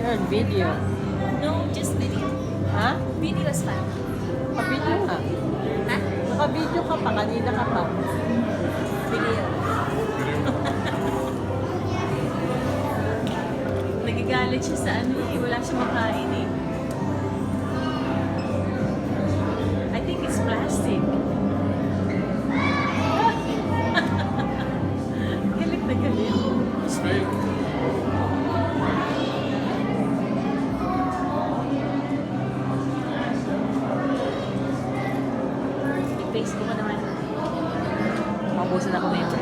Girl, video. No, just video. Ha? Video is fine. Naka-video nga. Ha? Naka-video ka pa, kanina ka pa. Video. Nagagalit siya sa ano eh. Wala siyang makain eh. I think it's plastic. Galit na galit. It's fake. I-Facebook ko naman. Mabusan ako na yun.